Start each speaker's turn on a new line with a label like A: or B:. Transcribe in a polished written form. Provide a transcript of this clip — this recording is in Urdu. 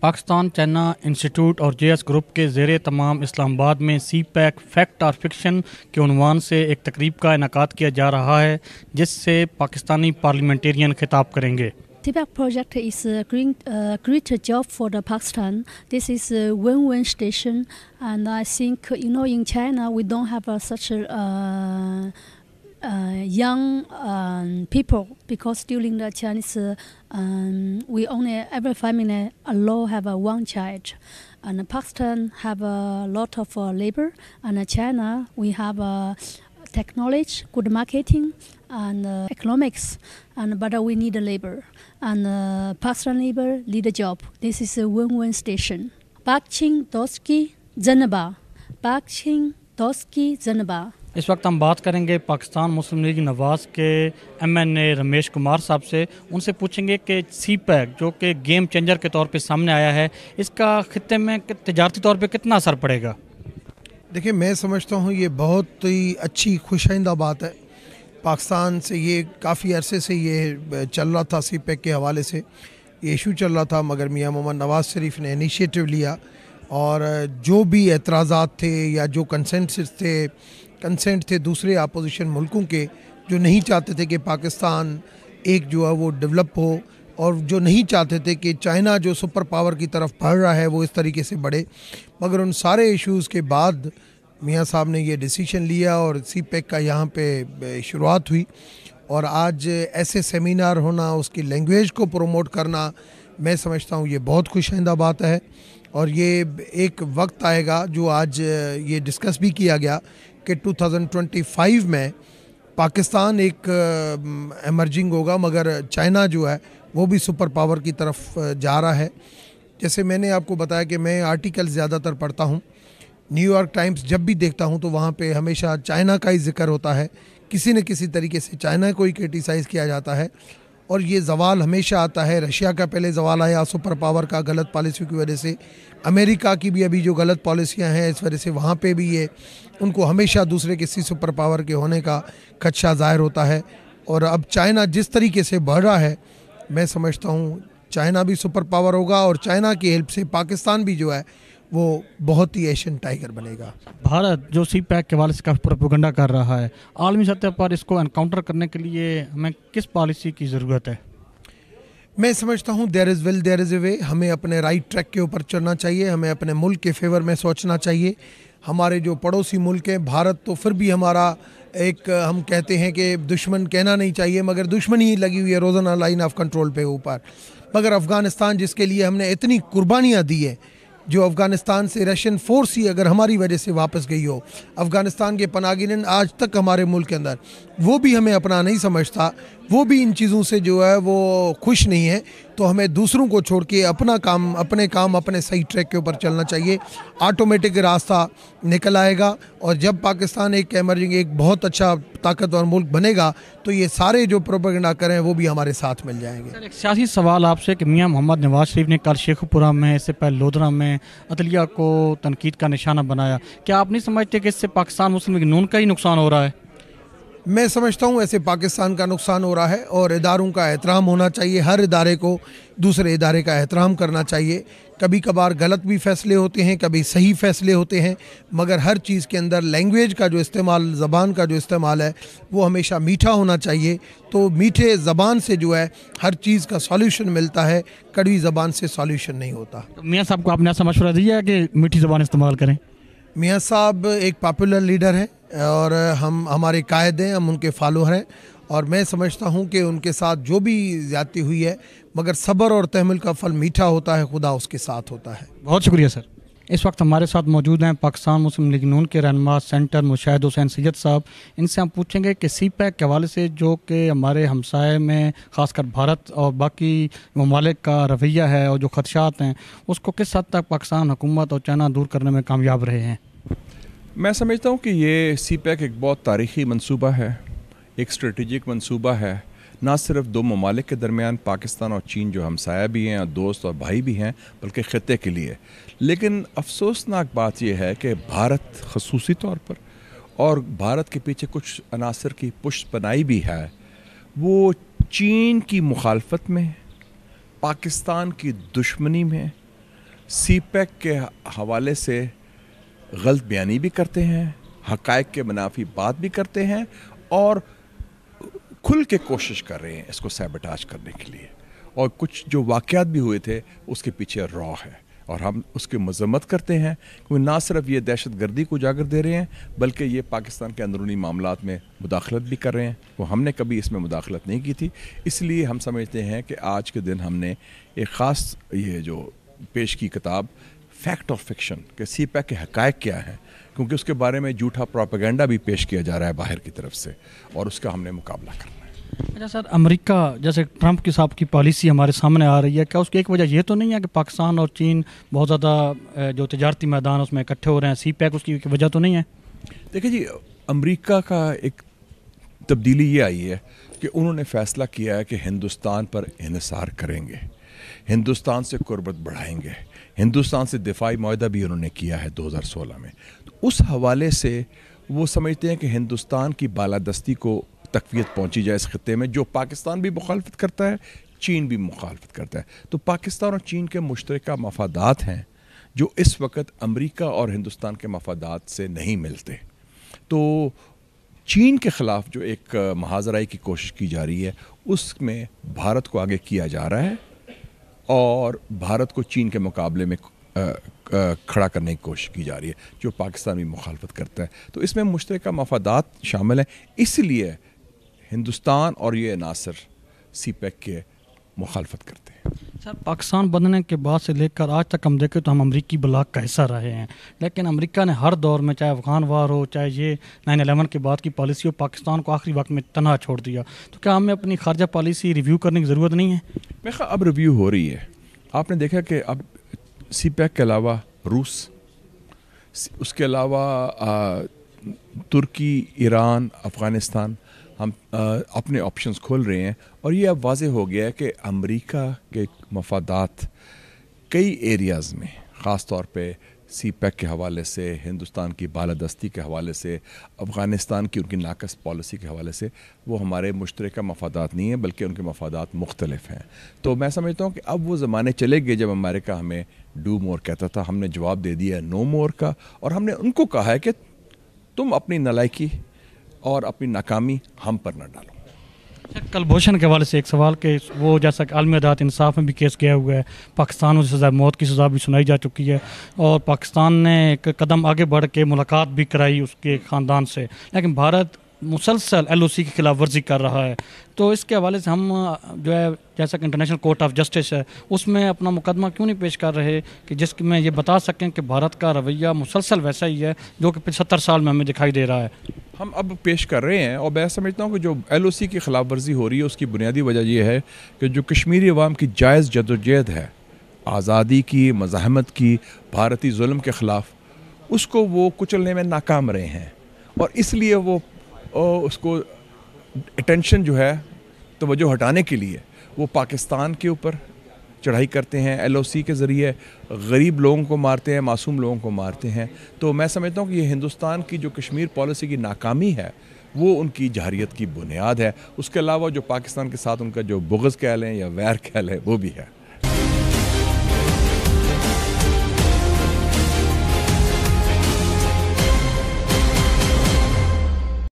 A: پاکستان چائنا انسٹیٹیوٹ اور جے ایس گروپ کے زیر تمام اسلام آباد میں سی پیک فیکٹ اور فکشن کے عنوان سے ایک تقریب کا انعقاد کیا جا رہا ہے جس سے پاکستانی پارلیمنٹرین خطاب کریں گے.
B: CPEC project is a great job for the Pakistan. This is a win-win station, and I think in China we don't have such young people, because during the Chinese we only every family alone have one child, and Pakistan have a lot of labor, and China we have technology, good marketing, and economics, but we need labor, and Pakistan labor need a job. This is a win-win station. Bakching Doski Zanaba, Bakching Doski Zanaba.
A: اس وقت ہم بات کریں گے پاکستان مسلم لیگ نواز کے MNA رمیش کمار صاحب سے. ان سے پوچھیں گے کہ سی پیک جو کہ گیم چینجر کے طور پہ سامنے آیا ہے، اس کا خطے میں تجارتی طور پہ کتنا اثر پڑے گا؟
C: دیکھیں، میں سمجھتا ہوں یہ بہت ہی اچھی خوش آئندہ بات ہے. پاکستان سے یہ کافی عرصے سے یہ چل رہا تھا، سی پیک کے حوالے سے یہ ایشو چل رہا تھا، مگر میاں محمد نواز شریف نے انیشیٹو لیا اور جو بھی اعتراضات تھے یا جو کنسنٹ تھے دوسرے اپوزیشن ملکوں کے، جو نہیں چاہتے تھے کہ پاکستان ایک جو ہے وہ ڈیولپ ہو، اور جو نہیں چاہتے تھے کہ چائنا جو سپر پاور کی طرف بڑھ رہا ہے وہ اس طریقے سے بڑھے، مگر ان سارے ایشوز کے بعد میاں صاحب نے یہ ڈیسیشن لیا اور سی پیک کا یہاں پہ شروعات ہوئی. اور آج ایسے سیمینار ہونا، اس کی لینگویج کو پروموٹ کرنا، میں سمجھتا ہوں یہ بہت خوش آئندہ بات ہے. اور یہ ایک وقت آئے گا جو آج یہ ڈسکس بھی کیا گیا کہ 2025 میں پاکستان ایک ایمرجنگ ہوگا، مگر چائنا جو ہے وہ بھی سپر پاور کی طرف جا رہا ہے. جیسے میں نے آپ کو بتایا کہ میں آرٹیکل زیادہ تر پڑھتا ہوں، نیو یارک ٹائمز جب بھی دیکھتا ہوں تو وہاں پہ ہمیشہ چائنا کا ہی ذکر ہوتا ہے، کسی نہ کسی طریقے سے چائنا کو ہی کرٹیسائز کیا جاتا ہے. اور یہ زوال ہمیشہ آتا ہے. رشیا کا پہلے زوال آیا سپر پاور کا غلط پالیسی کی وجہ سے، امریکہ کی بھی ابھی جو غلط پالیسیاں ہیں اس وجہ سے وہاں پہ بھی یہ ان کو ہمیشہ دوسرے کسی سپر پاور کے ہونے کا خدشہ ظاہر ہوتا ہے. اور اب چائنا جس طریقے سے بڑھ رہا ہے، میں سمجھتا ہوں چائنا بھی سپر پاور ہوگا، اور چائنا کی ہیلپ سے پاکستان بھی جو ہے وہ بہت ہی ایشین ٹائیگر بنے گا.
A: بھارت جو سی پیک کے حوالے سے کافی پروپیگنڈا کر رہا ہے، عالمی سطح پر اس کو انکاؤنٹر کرنے کے لیے ہمیں کس پالیسی کی ضرورت ہے؟
C: میں سمجھتا ہوں دیر از ول دیر از اے وے. ہمیں اپنے رائٹ ٹریک کے اوپر چلنا چاہیے، ہمیں اپنے ملک کے فیور میں سوچنا چاہیے. ہمارے جو پڑوسی ملک ہیں، بھارت تو پھر بھی ہمارا ایک ہم کہتے ہیں کہ دشمن کہنا نہیں چاہیے، مگر دشمنی ہی لگی ہوئی ہے روزانہ لائن آف کنٹرول پہ اوپر. مگر افغانستان جس کے لیے ہم نے اتنی قربانیاں دی ہیں، جو افغانستان سے رشین فورس ہی اگر ہماری وجہ سے واپس گئی ہو، افغانستان کے پناہ گزین آج تک ہمارے ملک کے اندر وہ بھی ہمیں اپنا نہیں سمجھتا، وہ بھی ان چیزوں سے جو ہے وہ خوش نہیں ہے. تو ہمیں دوسروں کو چھوڑ کے اپنے کام اپنے صحیح ٹریک کے اوپر چلنا چاہیے. آٹومیٹک راستہ نکل آئے گا، اور جب پاکستان ایک ایمرجنگ ایک بہت اچھا طاقتور ملک بنے گا تو یہ سارے جو پروپیگنڈا کریں وہ بھی ہمارے ساتھ مل جائیں گے.
A: سر، ایک سیاسی سوال آپ سے کہ میاں محمد نواز شریف نے کل شیخو پورہ میں، اس سے پہلے لودھرا میں عدلیہ کو تنقید کا نشانہ بنایا. کیا آپ نہیں سمجھتے کہ اس سے پاکستان مسلم لیگ نون کا ہی نقصان ہو رہا ہے؟
C: میں سمجھتا ہوں ایسے پاکستان کا نقصان ہو رہا ہے، اور اداروں کا احترام ہونا چاہیے. ہر ادارے کو دوسرے ادارے کا احترام کرنا چاہیے. کبھی کبھار غلط بھی فیصلے ہوتے ہیں، کبھی صحیح فیصلے ہوتے ہیں، مگر ہر چیز کے اندر لینگویج کا جو استعمال، زبان کا جو استعمال ہے وہ ہمیشہ میٹھا ہونا چاہیے. تو میٹھے زبان سے جو ہے ہر چیز کا سالیوشن ملتا ہے، کڑوی زبان سے سالیوشن نہیں ہوتا.
A: میاں صاحب کو آپ نے ایسا مشورہ دیا ہے کہ میٹھی زبان استعمال کریں؟
C: میاں صاحب ایک پاپولر لیڈر ہیں، اور ہمارے قائد ہیں، ہم ان کے فالوور ہیں، اور میں سمجھتا ہوں کہ ان کے ساتھ جو بھی زیادتی ہوئی ہے، مگر صبر اور تحمل کا پھل میٹھا ہوتا ہے، خدا اس کے ساتھ ہوتا ہے.
A: بہت شکریہ سر. اس وقت ہمارے ساتھ موجود ہیں پاکستان مسلم لیگ نون کے رہنما سینٹر مشاہد حسین سید صاحب. ان سے ہم پوچھیں گے کہ سی پیک کے حوالے سے جو کہ ہمارے ہمسائے میں خاص کر بھارت اور باقی ممالک کا رویہ ہے اور جو خدشات ہیں، اس کو کس حد تک پاکستان حکومت اور چائنا دور کرنے میں کامیاب رہے ہیں؟
D: میں سمجھتا ہوں کہ یہ سی پیک ایک بہت تاریخی منصوبہ ہے، ایک اسٹریٹجک منصوبہ ہے، نہ صرف دو ممالک کے درمیان پاکستان اور چین جو ہمسایہ بھی ہیں اور دوست اور بھائی بھی ہیں، بلکہ خطے کے لیے. لیکن افسوسناک بات یہ ہے کہ بھارت خصوصی طور پر، اور بھارت کے پیچھے کچھ عناصر کی پشت پناہی بھی ہے، وہ چین کی مخالفت میں، پاکستان کی دشمنی میں سی پیک کے حوالے سے غلط بیانی بھی کرتے ہیں, حقائق کے منافی بات بھی کرتے ہیں, اور کھل کے کوشش کر رہے ہیں اس کو سیبوٹاج کرنے کے لیے. اور کچھ جو واقعات بھی ہوئے تھے اس کے پیچھے را ہے, اور ہم اس کی مذمت کرتے ہیں, کیونکہ نہ صرف یہ دہشت گردی کو اجاگر دے رہے ہیں بلکہ یہ پاکستان کے اندرونی معاملات میں مداخلت بھی کر رہے ہیں. وہ ہم نے کبھی اس میں مداخلت نہیں کی تھی, اس لیے ہم سمجھتے ہیں کہ آج کے دن ہم نے ایک خاص یہ جو پیش کی کتاب فیکٹ اور فکشن کہ سی پیک کے حقائق کیا ہیں, کیونکہ اس کے بارے میں جھوٹا پروپیگنڈا بھی پیش کیا جا رہا ہے باہر کی طرف سے, اور اس کا ہم نے مقابلہ کرنا ہے.
A: اچھا سر, امریکہ جیسے ٹرمپ کے صاحب کی پالیسی ہمارے سامنے آ رہی ہے, کیا اس کی ایک وجہ یہ تو نہیں ہے کہ پاکستان اور چین بہت زیادہ جو تجارتی میدان اس میں اکٹھے ہو رہے ہیں, سی پیک اس کی وجہ تو نہیں ہے؟
D: دیکھیں جی, امریکہ کا ایک تبدیلی یہ آئی ہے کہ انہوں نے فیصلہ کیا ہے کہ ہندوستان پر انحصار کریں گے, ہندوستان سے قربت بڑھائیں گے, ہندوستان سے دفاعی معاہدہ بھی انہوں نے کیا ہے 2016 میں. تو اس حوالے سے وہ سمجھتے ہیں کہ ہندوستان کی بالادستی کو تقویت پہنچی جائے اس خطے میں, جو پاکستان بھی مخالفت کرتا ہے, چین بھی مخالفت کرتا ہے. تو پاکستان اور چین کے مشترکہ مفادات ہیں جو اس وقت امریکہ اور ہندوستان کے مفادات سے نہیں ملتے. تو چین کے خلاف جو ایک محاذرائی کی کوشش کی جا رہی ہے اس میں بھارت کو آگے کیا جا رہا ہے, اور بھارت کو چین کے مقابلے میں کھڑا کرنے کی کوشش کی جا رہی ہے جو پاکستان بھی مخالفت کرتا ہے. تو اس میں مشترکہ مفادات شامل ہیں, اس لیے ہندوستان اور یہ عناصر سی پیک کے مخالفت کرتے ہیں.
A: سر, پاکستان بننے کے بعد سے لے کر آج تک ہم دیکھیں تو ہم امریکی بلاک کا حصہ رہے ہیں, لیکن امریکہ نے ہر دور میں, چاہے افغان وار ہو, چاہے یہ 9/11 کے بعد کی پالیسی ہو, پاکستان کو آخری وقت میں تنہا چھوڑ دیا. تو کیا ہمیں اپنی خارجہ پالیسی ریویو کرنے کی ضرورت نہیں ہے؟
D: میں خیال اب ریویو ہو رہی ہے. آپ نے دیکھا کہ اب سی پیک کے علاوہ روس, اس کے علاوہ ترکی, ایران, افغانستان, ہم اپنے آپشنز کھول رہے ہیں, اور یہ اب واضح ہو گیا ہے کہ امریکہ کے مفادات کئی ایریاز میں, خاص طور پہ سی پیک کے حوالے سے, ہندوستان کی بالادستی کے حوالے سے, افغانستان کی ان کی ناقص پالیسی کے حوالے سے, وہ ہمارے مشترکہ مفادات نہیں ہیں بلکہ ان کے مفادات مختلف ہیں. تو میں سمجھتا ہوں کہ اب وہ زمانے چلے گئے جب امریکہ ہمیں ڈو مور کہتا تھا, ہم نے جواب دے دیا نو مور کا, اور ہم نے ان کو کہا ہے کہ تم اپنی نالائکی اور اپنی ناکامی ہم پر نہ ڈالو.
A: کلبھوشن کے حوالے سے ایک سوال کہ وہ جیسا کہ عالمی عدالت انصاف میں بھی کیس گیا ہوا ہے, پاکستان میں سزا موت کی سزا بھی سنائی جا چکی ہے, اور پاکستان نے ایک قدم آگے بڑھ کے ملاقات بھی کرائی اس کے خاندان سے, لیکن بھارت مسلسل LOC کی خلاف ورزی کر رہا ہے. تو اس کے حوالے سے ہم جو ہے جیسا کہ انٹرنیشنل کورٹ آف جسٹس ہے اس میں اپنا مقدمہ کیوں نہیں پیش کر رہے کہ جس میں یہ بتا سکیں کہ بھارت کا رویہ مسلسل ویسا ہی ہے جو کہ 75 سال میں ہمیں دکھائی دے رہا ہے؟
D: ہم اب پیش کر رہے ہیں, اور میں سمجھتا ہوں کہ جو LOC کی خلاف ورزی ہو رہی ہے اس کی بنیادی وجہ یہ ہے کہ جو کشمیری عوام کی جائز جدوجہد ہے آزادی کی, مزاحمت کی, بھارتی ظلم کے خلاف, اس کو وہ کچلنے میں ناکام رہے ہیں, اور اس لیے وہ اس کو اٹینشن جو ہے توجہ ہٹانے کے لیے وہ پاکستان کے اوپر چڑھائی کرتے ہیں, LOC کے ذریعے غریب لوگوں کو مارتے ہیں, معصوم لوگوں کو مارتے ہیں. تو میں سمجھتا ہوں کہ یہ ہندوستان کی جو کشمیر پالیسی کی ناکامی ہے وہ ان کی جارحیت کی بنیاد ہے. اس کے علاوہ جو پاکستان کے ساتھ ان کا جو بغض کہہ لیں یا ویر کہہ لیں وہ بھی ہے.